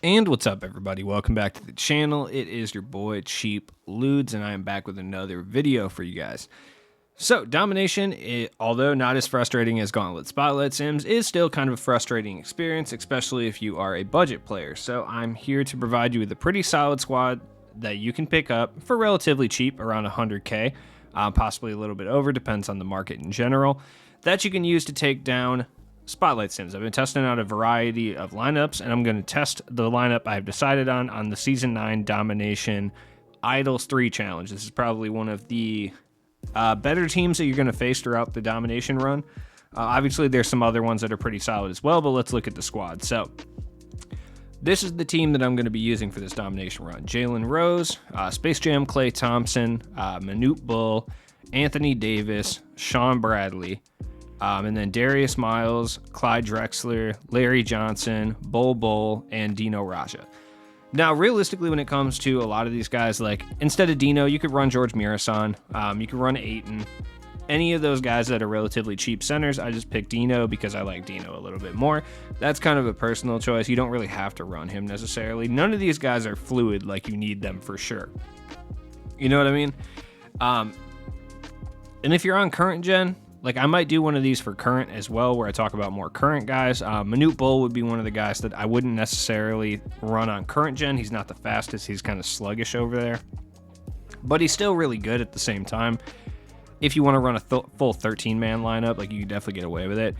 And what's up, everybody? Welcome back to the channel. It is your boy Cheap Ludes, and I am back with another video for you guys. So, Domination, although not as frustrating as Gauntlet Spotlight Sims, is still kind of a frustrating experience, especially if you are a budget player. So, I'm here to provide you with a pretty solid squad that you can pick up for relatively cheap, around 100k, possibly a little bit over, depends on the market in general, that you can use to take down Spotlight Sims. I've been testing out a variety of lineups, and I'm going to test the lineup I've decided on the Season 9 Domination Idols 3 challenge. This is probably one of the better teams that you're going to face throughout the Domination run. Obviously, there's some other ones that are pretty solid as well, but let's look at the squad. So, this is the team that I'm going to be using for this Domination run. Jalen Rose, Space Jam Klay Thompson, Manute Bull, Anthony Davis, Sean Bradley, and then Darius Miles, Clyde Drexler, Larry Johnson, Bol, and Dino Raja. Now, realistically, when it comes to a lot of these guys, like, instead of Dino, you could run George Mirasan, you could run Ayton. Any of those guys that are relatively cheap centers, I just picked Dino because I like Dino a little bit more. That's kind of a personal choice. You don't really have to run him necessarily. None of these guys are fluid like you need them for sure. You know what I mean? And if you're on current gen, like, I might do one of these for current as well, where I talk about more current guys. Manute Bull would be one of the guys that I wouldn't necessarily run on current gen. He's not the fastest. He's kind of sluggish over there. But he's still really good at the same time. If you want to run a full 13-man lineup, like, you can definitely get away with it.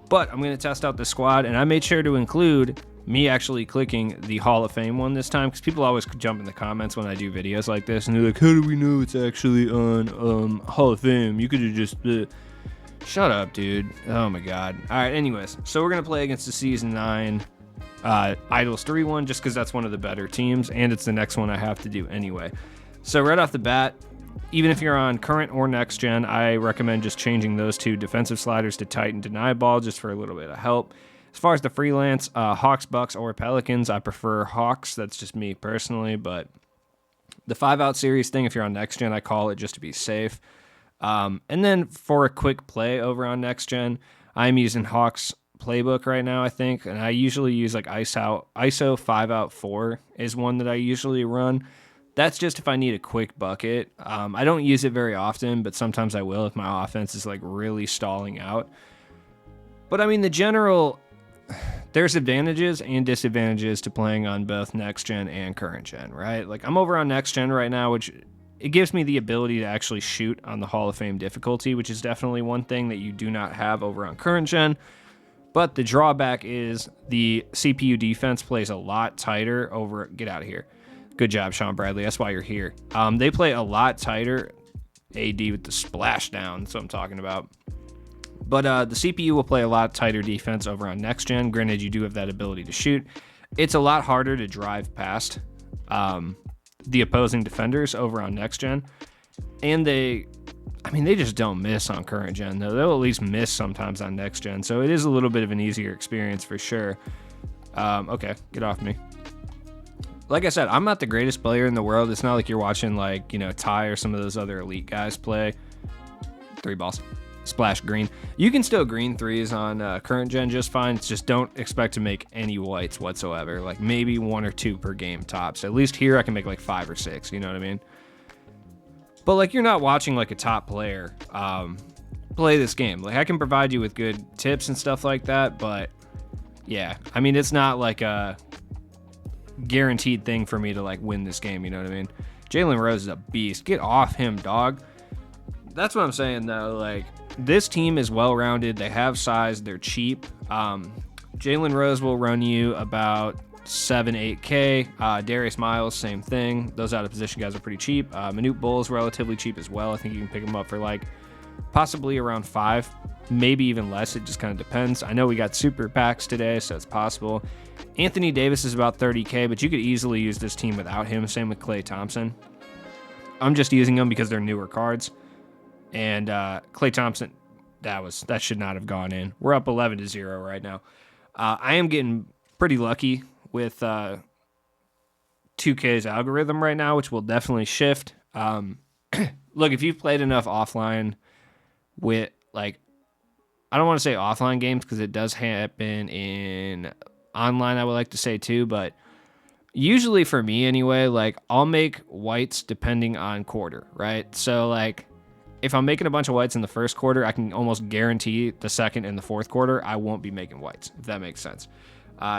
But I'm going to test out the squad, and I made sure to include me actually clicking the Hall of Fame one this time, because people always jump in the comments when I do videos like this, and they're like, how do we know it's actually on Hall of Fame? You could have just... Shut up, dude. Oh my god. Alright, anyways. So we're going to play against the Season 9 Idols 3 one, just because that's one of the better teams, and it's the next one I have to do anyway. So right off the bat, even if you're on current or next gen, I recommend just changing those two defensive sliders to tight and deny ball, just for a little bit of help. As far as the freelance, Hawks, Bucks, or Pelicans, I prefer Hawks. That's just me personally, but the 5-out series thing, if you're on next gen, I call it just to be safe. And then for a quick play over on next gen, I'm using Hawks playbook right now, I think, and I usually use like ISO 5-out 4 is one that I usually run. That's just if I need a quick bucket. I don't use it very often, but sometimes I will if my offense is like really stalling out. But I mean, there's advantages and disadvantages to playing on both next gen and current gen, right? Like, I'm over on next gen right now, which it gives me the ability to actually shoot on the Hall of Fame difficulty, which is definitely one thing that you do not have over on current gen. But the drawback is the CPU defense plays a lot tighter over... Get out of here. Good job, Sean Bradley. That's why you're here. They play a lot tighter. AD with the splashdown. That's what I'm talking about. But the CPU will play a lot tighter defense over on next gen. Granted, you do have that ability to shoot. It's a lot harder to drive past the opposing defenders over on next gen, and they just don't miss on current gen, though. They'll at least miss sometimes on next gen, so it is a little bit of an easier experience for sure. Okay, get off me. Like I said, I'm not the greatest player in the world. It's not like you're watching, like, you know, Ty or some of those other elite guys play. 3 balls. Splash green. You can still green threes on current gen just fine. It's just don't expect to make any whites whatsoever. Like, maybe 1 or 2 per game tops. At least here I can make like 5 or 6. You know what I mean? But like, you're not watching like a top player play this game. Like, I can provide you with good tips and stuff like that, but yeah, I mean, it's not like a guaranteed thing for me to like win this game. You know what I mean? Jalen Rose is a beast. Get off him, dog. That's what I'm saying, though. Like, this team is well-rounded. They have size. They're cheap. Jalen Rose will run you about 7-8K. Darius Miles, same thing. Those out-of-position guys are pretty cheap. Manute Bull is relatively cheap as well. I think you can pick them up for, like, possibly around 5, maybe even less. It just kind of depends. I know we got super packs today, so it's possible. Anthony Davis is about 30K, but you could easily use this team without him. Same with Klay Thompson. I'm just using them because they're newer cards. And Klay Thompson, that should not have gone in. We're up 11-0 right now. I am getting pretty lucky with 2K's algorithm right now, which will definitely shift. Look, if you've played enough offline with, like, I don't want to say offline games because it does happen in online, I would like to say too, but Usually for me anyway, like I'll make whites depending on quarter, right? So like if I'm making a bunch of whites in the first quarter, I can almost guarantee the second and the fourth quarter I won't be making whites, if that makes sense.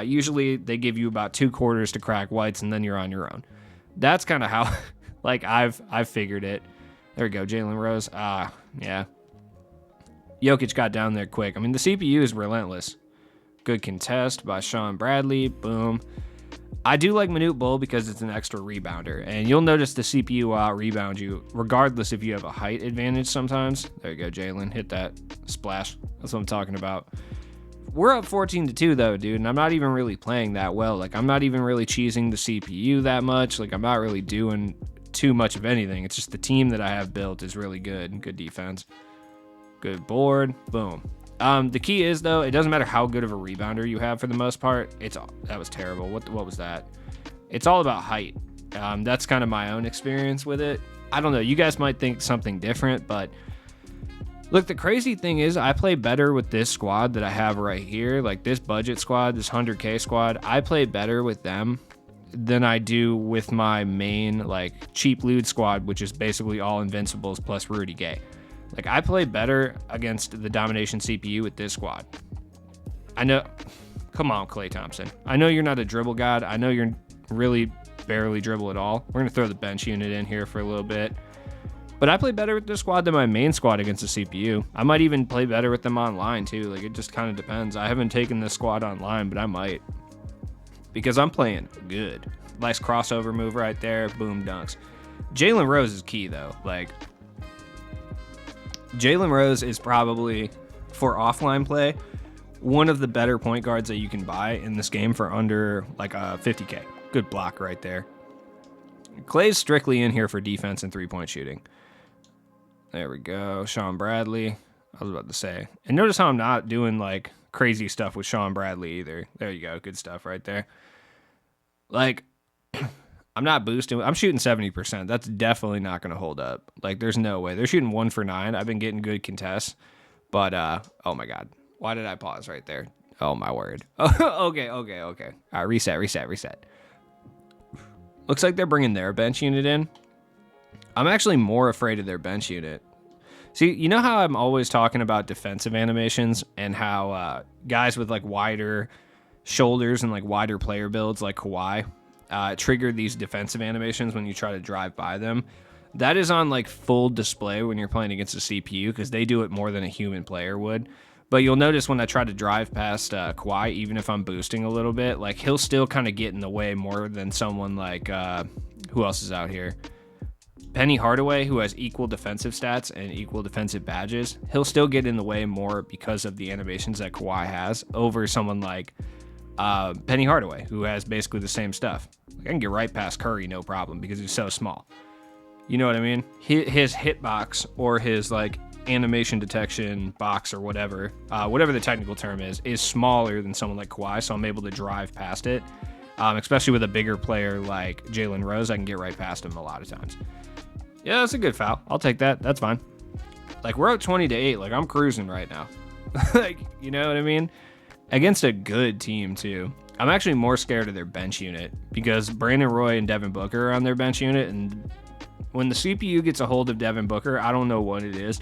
Usually they give you about 2 quarters to crack whites, and then you're on your own. That's kind of how like I've figured it. There we go, Jalen Rose. Yeah. Jokic got down there quick. I mean, the CPU is relentless. Good contest by Sean Bradley. Boom. I do like Manute Bol because it's an extra rebounder, and you'll notice the CPU will out-rebound you regardless if you have a height advantage sometimes. There you go, Jalen. Hit that splash. That's what I'm talking about. We're up 14-2 though, dude, and I'm not even really playing that well. Like, I'm not even really cheesing the CPU that much. Like, I'm not really doing too much of anything. It's just the team that I have built is really good. Good defense. Good board. Boom. The key is, though, it doesn't matter how good of a rebounder you have for the most part. That was terrible. What was that? It's all about height. That's kind of my own experience with it. I don't know. You guys might think something different, but look, the crazy thing is I play better with this squad that I have right here, like this budget squad, this 100K squad. I play better with them than I do with my main, like, cheap loot squad, which is basically all Invincibles plus Rudy Gay. Like, I play better against the Domination CPU with this squad. I know. Come on, Klay Thompson. I know you're not a dribble god. I know you're really barely dribble at all. We're going to throw the bench unit in here for a little bit. But I play better with this squad than my main squad against the CPU. I might even play better with them online, too. Like, it just kind of depends. I haven't taken this squad online, but I might. Because I'm playing good. Nice crossover move right there. Boom, dunks. Jalen Rose is key, though. Like, Jalen Rose is probably, for offline play, one of the better point guards that you can buy in this game for under like a 50K. Good block right there. Klay's strictly in here for defense and 3-point shooting. There we go. Sean Bradley. I was about to say. And notice how I'm not doing like crazy stuff with Sean Bradley either. There you go. Good stuff right there. Like, I'm not boosting. I'm shooting 70%. That's definitely not going to hold up. Like, there's no way. They're shooting 1 for 9. I've been getting good contests. But, oh my God. Why did I pause right there? Oh my word. Okay. All right, reset. Looks like they're bringing their bench unit in. I'm actually more afraid of their bench unit. See, you know how I'm always talking about defensive animations and how guys with like wider shoulders and like wider player builds like Kawhi trigger these defensive animations when you try to drive by them. That is on like full display when you're playing against a CPU because they do it more than a human player would. But you'll notice when I try to drive past Kawhi, even if I'm boosting a little bit, like he'll still kind of get in the way more than someone like, who else is out here? Penny Hardaway, who has equal defensive stats and equal defensive badges. He'll still get in the way more because of the animations that Kawhi has over someone like Penny Hardaway, who has basically the same stuff. Like, I can get right past Curry, no problem, because he's so small. You know what I mean? His hitbox or his like animation detection box or whatever the technical term is smaller than someone like Kawhi, so I'm able to drive past it. Especially with a bigger player like Jalen Rose, I can get right past him a lot of times. Yeah, that's a good foul. I'll take that. That's fine. Like, we're up 20-8. Like, I'm cruising right now. Like, you know what I mean? Against a good team, too. I'm actually more scared of their bench unit because Brandon Roy and Devin Booker are on their bench unit, and when the CPU gets a hold of Devin Booker, I don't know what it is,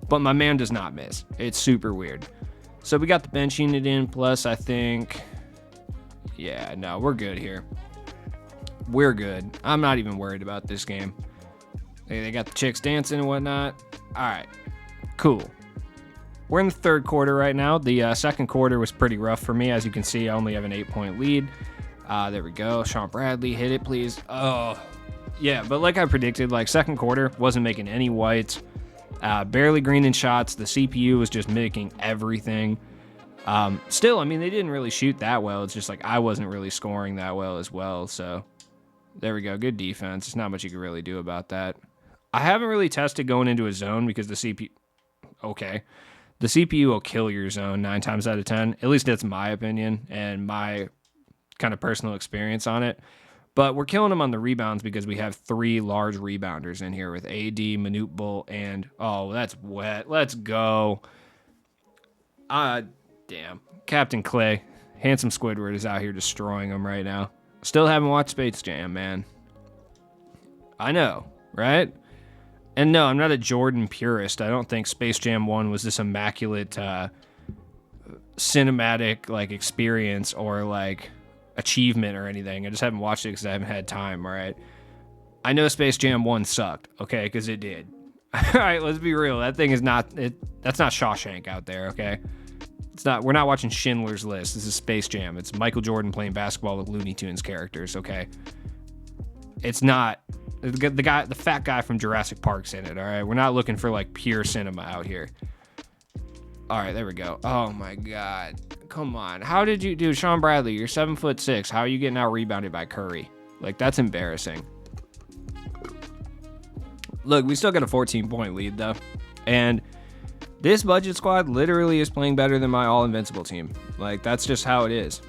but my man does not miss. It's super weird. So we got the bench unit in, plus I think... Yeah, no, we're good here. We're good. I'm not even worried about this game. They got the chicks dancing and whatnot. All right, cool. We're in the third quarter right now. The second quarter was pretty rough for me. As you can see, I only have an 8-point lead. There we go. Sean Bradley, hit it, please. Oh, yeah, but like I predicted, like second quarter, wasn't making any whites. Barely greening shots. The CPU was just making everything. Still, I mean, they didn't really shoot that well. It's just like I wasn't really scoring that well as well. So there we go. Good defense. There's not much you can really do about that. I haven't really tested going into a zone because the CPU... Okay. The CPU will kill your zone 9 times out of 10. At least that's my opinion and my kind of personal experience on it. But we're killing them on the rebounds because we have 3 large rebounders in here with AD, Manute Bol, and... Oh, that's wet. Let's go. Damn. Captain Klay. Handsome Squidward is out here destroying them right now. Still haven't watched Space Jam, man. I know, right? And no, I'm not a Jordan purist. I don't think Space Jam 1 was this immaculate cinematic like experience or like achievement or anything. I just haven't watched it because I haven't had time, all right? I know Space Jam 1 sucked, okay, because it did. All right, let's be real. That thing is not that's not Shawshank out there, okay? It's not. We're not watching Schindler's List. This is Space Jam. It's Michael Jordan playing basketball with Looney Tunes characters, okay? It's not the fat guy from Jurassic Park's in it, all right? We're not looking for like pure cinema out here. All right, there we go. Oh my God. Come on. How did you do, Sean Bradley? You're 7'6". How are you getting out rebounded by Curry? Like, that's embarrassing. Look, we still got a 14-point lead, though. And this budget squad literally is playing better than my all-invincible team. Like, that's just how it is.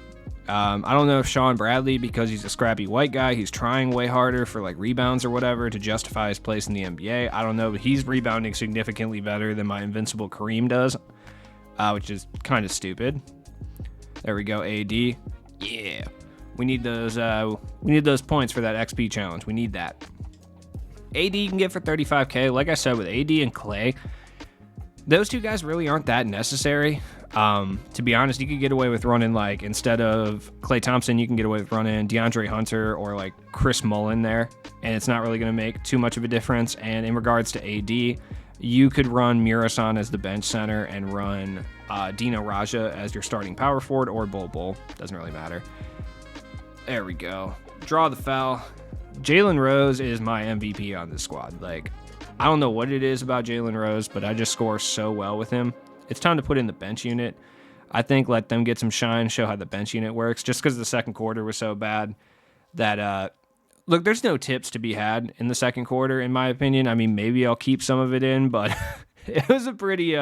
I don't know if Sean Bradley, because he's a scrappy white guy, he's trying way harder for, like, rebounds or whatever to justify his place in the NBA. I don't know, but he's rebounding significantly better than my invincible Kareem does, which is kind of stupid. There we go, AD. Yeah. We need those points for that XP challenge. We need that. AD you can get for 35K. Like I said, with AD and Clay, those two guys really aren't that necessary. To be honest, you could get away with running, like, instead of Klay Thompson, you can get away with running DeAndre Hunter or, like, Chris Mullin there, and it's not really going to make too much of a difference. And in regards to AD, you could run Murasan as the bench center and run Dino Raja as your starting power forward, or Bol. Doesn't really matter. There we go. Draw the foul. Jalen Rose is my MVP on this squad. Like, I don't know what it is about Jalen Rose, but I just score so well with him. It's time to put in the bench unit. I think let them get some shine, show how the bench unit works, just because the second quarter was so bad that, look, there's no tips to be had in the second quarter, in my opinion. I mean, maybe I'll keep some of it in, but it was a pretty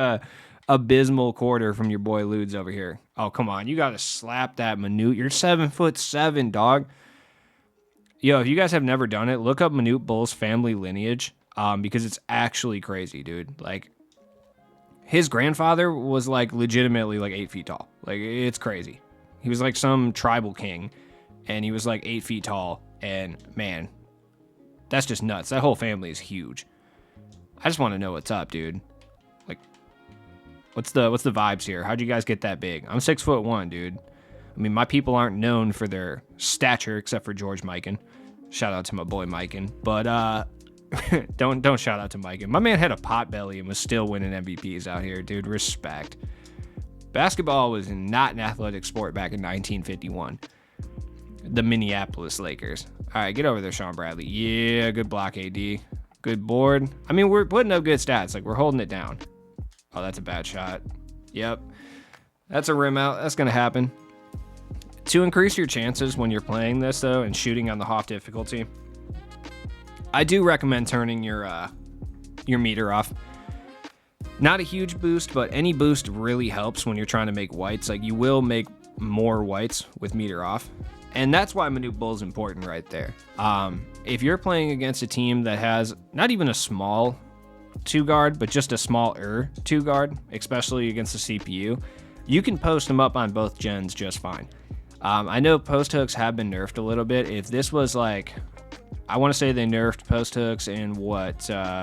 abysmal quarter from your boy Ludes over here. Oh, come on. You got to slap that Manute. You're 7'7", dog. Yo, if you guys have never done it, look up Manute Bul's family lineage, because it's actually crazy, dude. Like, his grandfather was, like, legitimately, like, 8 feet tall. Like, it's crazy. He was, like, some tribal king, and he was, like, 8 feet tall, and, man, that's just nuts. That whole family is huge. I just want to know what's up, dude. Like, what's the vibes here? How'd you guys get that big? I'm 6'1", dude. I mean, my people aren't known for their stature, except for George Mikan. Shout out to my boy Mikan. But don't shout out to Mikan. My man had a pot belly and was still winning MVPs out here, dude. Respect. Basketball was not an athletic sport back in 1951. The Minneapolis Lakers. All right, get over there, Sean Bradley. Yeah, good block, AD. Good board. I mean, we're putting up good stats. Like, we're holding it down. Oh, that's a bad shot. Yep. That's a rim out. That's going to happen. To increase your chances when you're playing this, though, and shooting on the Hoff difficulty, I do recommend turning your meter off. Not a huge boost, but any boost really helps when you're trying to make whites. Like, you will make more whites with meter off. And that's why Manute Bull is important right there. If you're playing against a team that has not even a small 2-guard, but just a smaller 2-guard, especially against the CPU, you can post them up on both gens just fine. I know post hooks have been nerfed a little bit. If this was like, I want to say they nerfed post hooks in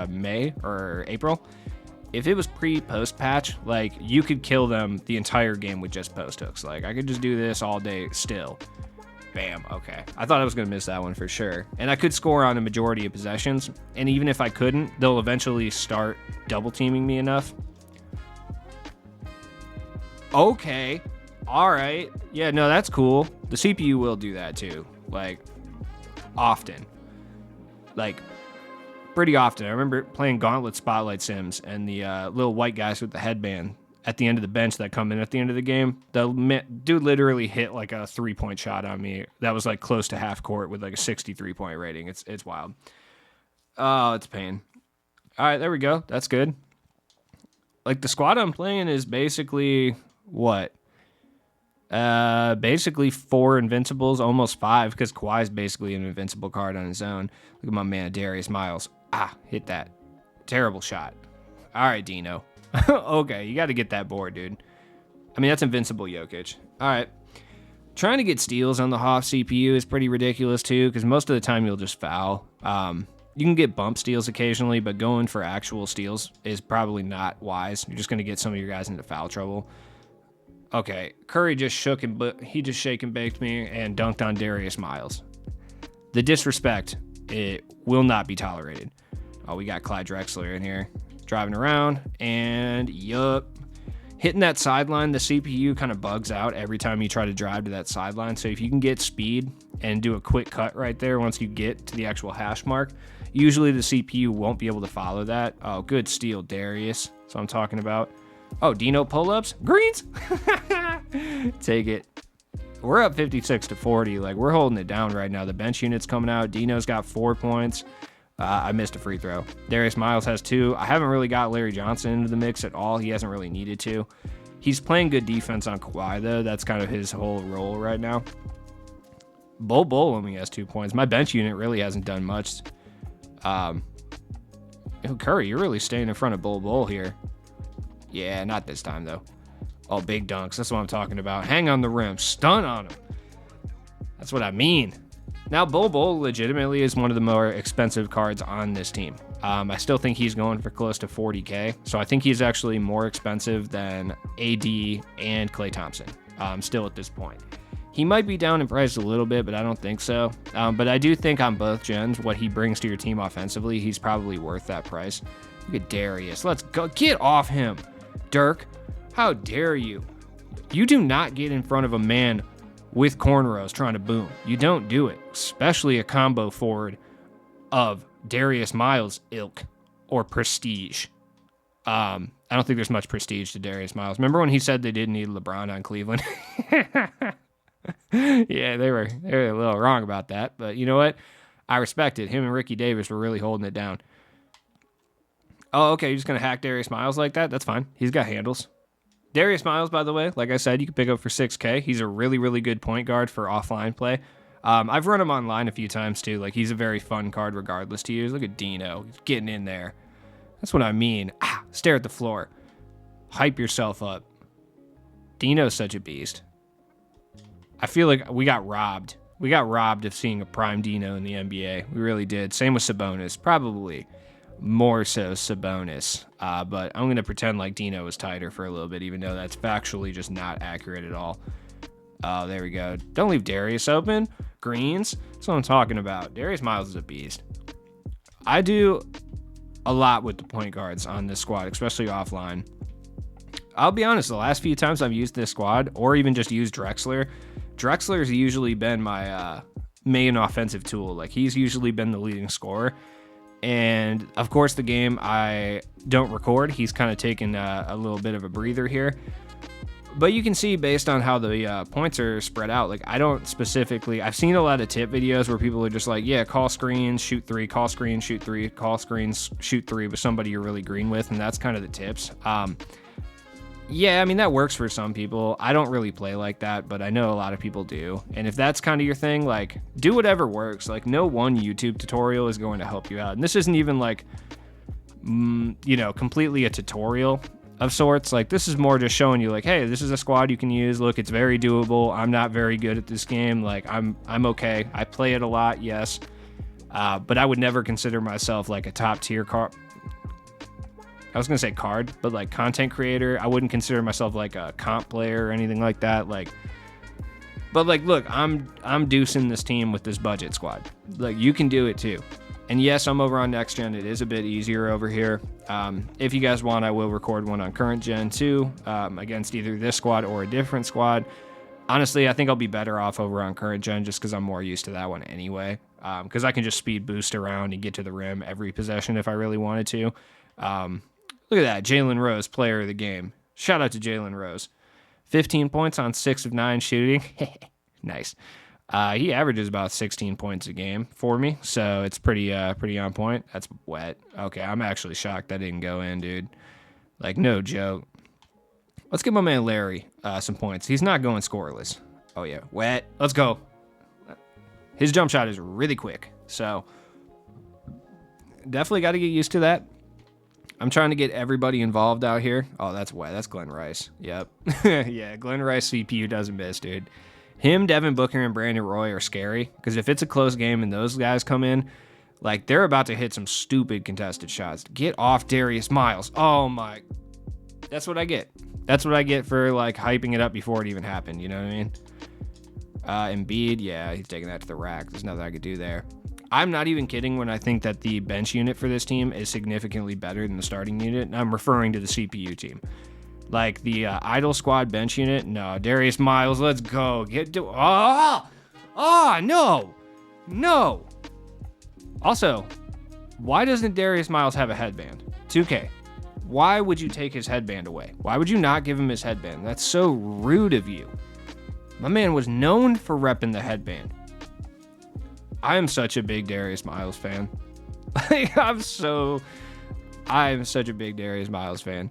May or April. If it was pre-post patch, like, you could kill them the entire game with just post hooks. Like, I could just do this all day still. Bam. Okay. I thought I was going to miss that one for sure. And I could score on a majority of possessions. And even if I couldn't, they'll eventually start double teaming me enough. Okay. All right. Yeah, no, that's cool. The CPU will do that too. Like, often. Like, pretty often. I remember playing Gauntlet Spotlight Sims, and the little white guys with the headband at the end of the bench that come in at the end of the game. The dude literally hit like a 3-point shot on me. That was like close to half court with like a 63-point rating. It's wild. Oh, it's pain. All right, there we go. That's good. Like, the squad I'm playing is basically what? Basically 4 invincibles, almost 5, because Kawhi's basically an invincible card on his own. Look at my man Darius Miles. Hit that. Terrible shot. All right, Dino. Okay, you got to get that board, dude. I mean, that's invincible Jokic. All right. Trying to get steals on the Hoff CPU is pretty ridiculous too, because most of the time you'll just foul. You can get bump steals occasionally, but going for actual steals is probably not wise. You're just going to get some of your guys into foul trouble. Okay, Curry just shake and baked me and dunked on Darius Miles. The disrespect, it will not be tolerated. Oh, we got Clyde Drexler in here driving around, and yup. Hitting that sideline, the CPU kind of bugs out every time you try to drive to that sideline. So if you can get speed and do a quick cut right there once you get to the actual hash mark, usually the CPU won't be able to follow that. Oh, good steal, Darius. That's what I'm talking about. Oh, Dino pull-ups? Greens? Take it. We're up 56-40. Like, we're holding it down right now. The bench unit's coming out. Dino's got 4 points. I missed a free throw. Darius Miles has 2. I haven't really got Larry Johnson into the mix at all. He hasn't really needed to. He's playing good defense on Kawhi, though. That's kind of his whole role right now. Bol only has 2 points. My bench unit really hasn't done much. Curry, you're really staying in front of Bol here. Yeah, not this time, though. Oh, big dunks. That's what I'm talking about. Hang on the rim. Stun on him. That's what I mean. Now, Bol legitimately is one of the more expensive cards on this team. I still think he's going for close to 40K, so I think he's actually more expensive than AD and Klay Thompson, still at this point. He might be down in price a little bit, but I don't think so. But I do think on both gens, what he brings to your team offensively, he's probably worth that price. Look at Darius. Let's go. Get off him, Dirk. How dare you? You do not get in front of a man with cornrows trying to boom. You don't do it, especially a combo forward of Darius Miles ilk or prestige. I don't think there's much prestige to Darius Miles. Remember when he said they didn't need LeBron on Cleveland? Yeah, they were a little wrong about that, but you know what? I respect it. Him and Ricky Davis were really holding it down. Oh, okay, you're just going to hack Darius Miles like that? That's fine. He's got handles. Darius Miles, by the way, like I said, you can pick up for 6K. He's a really, really good point guard for offline play. I've run him online a few times, too. Like, he's a very fun card regardless to use. Look at Dino. He's getting in there. That's what I mean. Stare at the floor. Hype yourself up. Dino's such a beast. I feel like we got robbed. We got robbed of seeing a prime Dino in the NBA. We really did. Same with Sabonis. Probably more so Sabonis. But I'm going to pretend like Dino was tighter for a little bit, even though that's factually just not accurate at all. Oh, there we go. Don't leave Darius open. Greens. That's what I'm talking about. Darius Miles is a beast. I do a lot with the point guards on this squad, especially offline. I'll be honest, the last few times I've used this squad, or even just used Drexler's usually been my main offensive tool. Like, he's usually been the leading scorer. And, of course, the game I don't record, he's kind of taken a little bit of a breather here. But you can see based on how the points are spread out, like, I don't specifically... I've seen a lot of tip videos where people are just like, yeah, call screens, shoot 3, call screens, shoot 3, call screens, shoot 3 with somebody you're really green with, and that's kind of the tips. Yeah, I mean, that works for some people. I don't really play like that, but I know a lot of people do. And if that's kind of your thing, like, do whatever works. Like, no one YouTube tutorial is going to help you out. And this isn't even, like, completely a tutorial of sorts. Like, this is more just showing you, like, hey, this is a squad you can use. Look, it's very doable. I'm not very good at this game. Like, I'm okay. I play it a lot, yes. But I would never consider myself, like, a top-tier I was going to say card, but like content creator. I wouldn't consider myself like a comp player or anything like that. Like, but like, look, I'm deucing this team with this budget squad. Like, you can do it too. And yes, I'm over on next gen. It is a bit easier over here. If you guys want, I will record one on current gen too, against either this squad or a different squad. Honestly, I think I'll be better off over on current gen just because I'm more used to that one anyway. Because I can just speed boost around and get to the rim every possession if I really wanted to. Look at that, Jalen Rose, player of the game. Shout out to Jalen Rose. 15 points on 6 of 9 shooting. Nice. He averages about 16 points a game for me, so it's pretty on point. That's wet. Okay, I'm actually shocked that didn't go in, dude. Like, no joke. Let's give my man Larry some points. He's not going scoreless. Oh, yeah, wet. Let's go. His jump shot is really quick, so definitely got to get used to that. I'm trying to get everybody involved out here. Oh, that's wet. That's Glenn Rice. Yep. Yeah, Glenn Rice CPU doesn't miss, dude. Him, Devin Booker, and Brandon Roy are scary because if it's a close game and those guys come in, like they're about to hit some stupid contested shots. Get off Darius Miles. Oh my. That's what I get. That's what I get for like hyping it up before it even happened. You know what I mean? Embiid, yeah, he's taking that to the rack. There's nothing I could do there. I'm not even kidding when I think that the bench unit for this team is significantly better than the starting unit. And I'm referring to the CPU team. Like the idle squad bench unit. No, Darius Miles, let's go. No. Also, why doesn't Darius Miles have a headband? 2K. Why would you take his headband away? Why would you not give him his headband? That's so rude of you. My man was known for repping the headband. I am such a big Darius Miles fan. I'm such a big Darius Miles fan.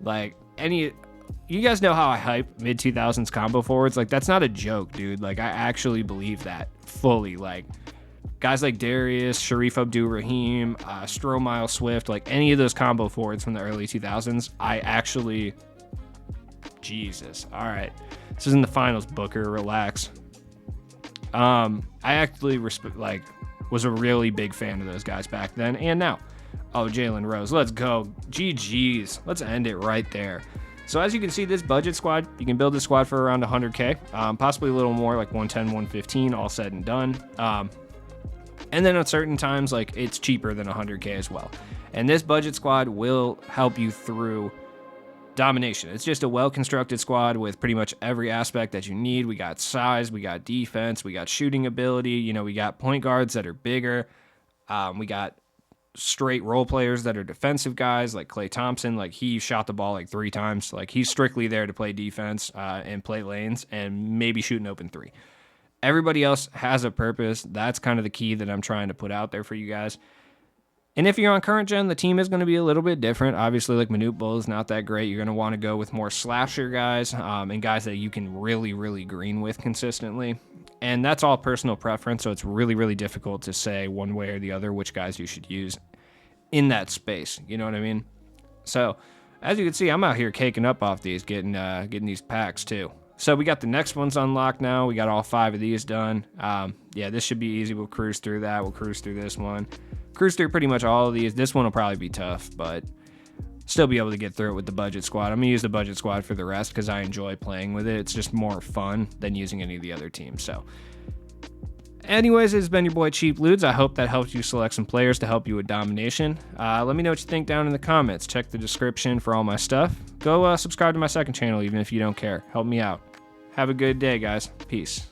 Like, you guys know how I hype mid-2000s combo forwards? Like, that's not a joke, dude. Like, I actually believe that fully. Like, guys like Darius, Sharif Abdul-Rahim, Stromile Swift, like any of those combo forwards from the early 2000s, I actually... Jesus. All right. This is in the finals, Booker. Relax. I actually was a really big fan of those guys back then and now. Oh, Jalen Rose. Let's go. GG's. Let's end it right there. So as you can see, this budget squad, you can build this squad for around 100K, possibly a little more, like 110, 115, all said and done. And then at certain times, like it's cheaper than 100K as well. And this budget squad will help you through domination. It's just a well-constructed squad with pretty much every aspect that you need. We got size, we got defense, we got shooting ability. You know, we got point guards that are bigger. We got straight role players that are defensive guys like Klay Thompson. Like he shot the ball like 3 times. Like he's strictly there to play defense and play lanes and maybe shoot an open 3. Everybody else has a purpose. That's kind of the key that I'm trying to put out there for you guys. And if you're on current gen, the team is going to be a little bit different. Obviously, like Manute Bol is not that great. You're going to want to go with more slasher guys and guys that you can really, really green with consistently. And that's all personal preference, so it's really, really difficult to say one way or the other which guys you should use in that space. You know what I mean? So, as you can see, I'm out here caking up off these, getting these packs too. So we got the next ones unlocked now. We got all 5 of these done. Yeah, this should be easy. We'll cruise through that. We'll cruise through this one. Cruise through pretty much all of these. This one will probably be tough, but still be able to get through it with the budget squad. I'm going to use the budget squad for the rest because I enjoy playing with it. It's just more fun than using any of the other teams. So anyways, it's been your boy Cheap Ludes. I hope that helped you select some players to help you with domination. Let me know what you think down in the comments. Check the description for all my stuff. Go subscribe to my second channel even if you don't care. Help me out. Have a good day, guys. Peace.